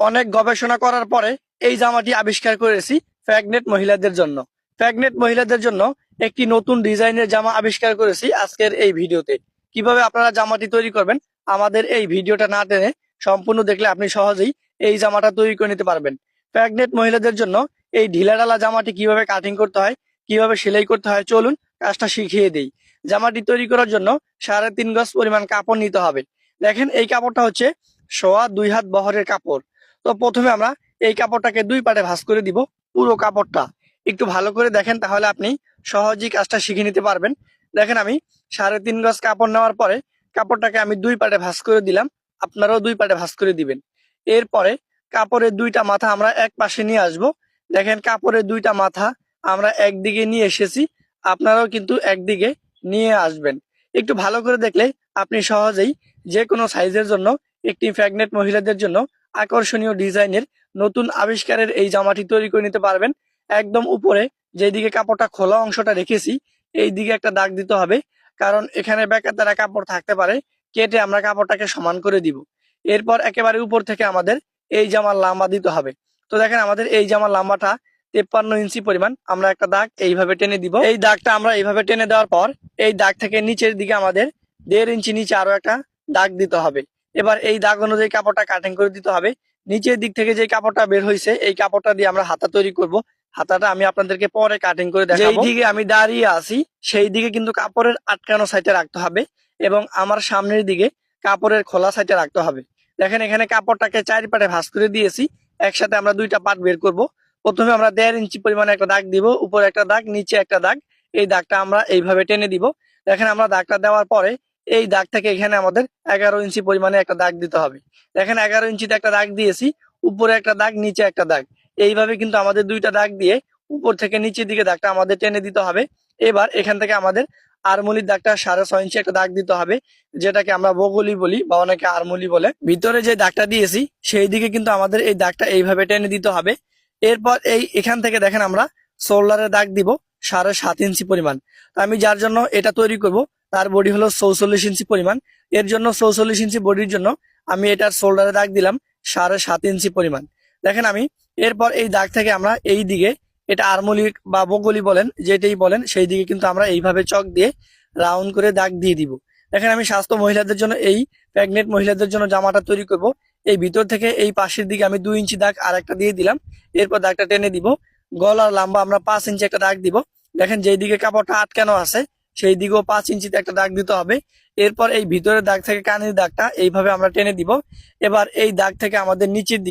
অনেক গবেষণা করার পরে এই জামাটি আবিষ্কার করেছি প্রেগনেন্ট মহিলাদের জন্য। প্রেগনেন্ট মহিলাদের জন্য একটি নতুন ডিজাইনের জামা আবিষ্কার করেছি আজকের এই ভিডিওতে। কিভাবে আপনারা জামাটি তৈরি করবেন আমাদের এই ভিডিওটা না টেনে সম্পূর্ণ দেখলে আপনি সহজেই এই জামাটা তৈরি করে নিতে পারবেন। প্রেগনেন্ট মহিলাদের জন্য এই ঢিলাঢালা জামাটি কিভাবে কাটিং করতে হয়, কিভাবে সেলাই করতে হয়, চলুন কাজটা শিখিয়ে দেই। জামাটি তৈরি করার জন্য 3.5 গজ পরিমাণ কাপড় নিতে হবে। দেখেন এই কাপড়টা হচ্ছে 2.25 হাত বহরের কাপড়। তো প্রথমে আমরা এই কাপড়টাকে 2 পার্টে ভাঁজ করে দিব। পুরো কাপড়টা একটু ভালো করে দেখেন, তাহলে আপনি সহজেই কাজটা শিখে নিতে পারবেন। দেখেন আমি 3.5 গজ কাপড় নেওয়ার পরে কাপড়টাকে আমি 2 পার্টে ভাঁজ করে দিলাম। আপনারাও 2 পার্টে ভাঁজ করে দিবেন। এরপরে কাপড়ের 2টা মাথা আমরা এক পাশে নিয়ে আসব। দেখেন কাপড়ের 2টা মাথা আমরা একদিকে নিয়ে এসেছি, আপনারাও কিন্তু একদিকে নিয়ে আসবেন। একটু ভালো করে দেখলে আপনি সহজেই যে কোনো সাইজের জন্য একটি প্রেগনেন্ট মহিলাদের জন্য আকর্ষণীয় ডিজাইনের নতুন আবিষ্কারের এই জামাটি তৈরি করে নিতে পারবেন। একদম উপরে যেদিকে কাপড়টা খোলা অংশটা রেখেছি এই দিকে একটা দাগ দিতে হবে, কারণ এখানে বেকাতারা কাপড় থাকতে পারে। কেটে আমরা কাপড়টাকে সমান করে দিব। এরপর একেবারে উপর থেকে আমাদের এই জামার লম্বা দিতে হবে। তো দেখেন আমাদের এই জামার লম্বাটা 53 ইঞ্চি পরিমাণ। আমরা একটা দাগ এইভাবে টেনে দিব। এই দাগটা আমরা এইভাবে টেনে দেওয়ার পর এই দাগ থেকে নিচের দিকে আমাদের 1.5 ইঞ্চি নিচে আরো একটা দাগ দিতে হবে। এবার এই দাগ অনুযায়ী কাপড়টা কাটিং করে দিতে হবে। নিচের দিক থেকে যে কাপড়টা বের হয়েছে এই কাপড়টা দিয়ে আমরা হাতা তৈরি করব। হাতাটা আমি আপনাদেরকে পরে কাটিং করে দেখাবো। যেই দিকে আমি দাঁড়িয়ে আছি সেই দিকে কিন্তু কাপড়ের আটকানো সাইডে রাখতে হবে এবং আমার সামনের দিকে কাপড়ের খোলা সাইডে রাখতে হবে। দেখেন এখানে কাপড়টাকে 4 পাটে ভাঁজ করে দিয়েছি। একসাথে আমরা 2টা পার্ট বের করব। প্রথমে আমরা 1.5 ইঞ্চি পরিমাণে একটা দাগ দিব, উপরে একটা দাগ, নিচে একটা দাগ। এই দাগটা আমরা এইভাবে টেনে দিব। দেখেন আমরা দাগটা দেওয়ার পরে এই দাগ থেকে এখানে আমাদের 11 ইঞ্চি পরিমাণে একটা দাগ দিতে হবে। দেখেন 11 ইঞ্চিতে একটা দাগ দিয়েছি, উপরে একটা দাগ, নিচে একটা দাগ। এইভাবে কিন্তু আমাদের 2টা দাগ দিয়ে উপর থেকে নিচের দিকে দাগটা আমাদের টেনে দিতে হবে। এবার এখান থেকে আমাদের আরমুলির দাগটা 6.5 ইঞ্চি একটা দাগ দিতে হবে, যেটাকে আমরা বগলি বলি বা অনেকে আরমুলি বলে। ভিতরে যে দাগটা দিয়েছি সেই দিকে কিন্তু আমাদের এই দাগটা এইভাবে টেনে দিতে হবে। এরপর এখান থেকে দেখেন আমরা শোল্ডারের দাগ দিব 7.5 ইঞ্চি পরিমাণ। তো আমি যার জন্য এটা তৈরি করব তার বডি হলো 44 ইঞ্চি পরিমাণ। এর জন্য 44 ইঞ্চি বডির জন্য আমি এটার শোল্ডারে দাগ দিলাম 7.5 ইঞ্চি পরিমাণ। দেখেন আমি এরপর এই দাগ থেকে আমরা এই দিকে, এটা আরমুলি বা বগলি বলেন যেটাই বলেন, সেই দিকে কিন্তু আমরা এইভাবে চক দিয়ে রাউন্ড করে দাগ দিয়ে দিব। দেখেন আমি স্বাস্থ্য মহিলাদের জন্য, এই প্রেগনেন্ট মহিলাদের জন্য জামাটা তৈরি করব। এই ভিতর থেকে এই পাশের দিকে আমি 2 ইঞ্চি দাগ আর একটা দিয়ে দিলাম। এরপর দাগটা টেনে দিব। গলার লম্বা আমরা 5 ইঞ্চি একটা দাগ দিব। দেখেন যেই দিকে কাপড়টা আটকানো আছে সেই দিকেও 5 ইঞ্চিতে একটা দাগ দিতে হবে। এরপর এই ভিতরের দাগ থেকে কানের দাগটা এইভাবে আমরা টেনে দিব। এবার এই দাগ থেকে আমাদের নিচের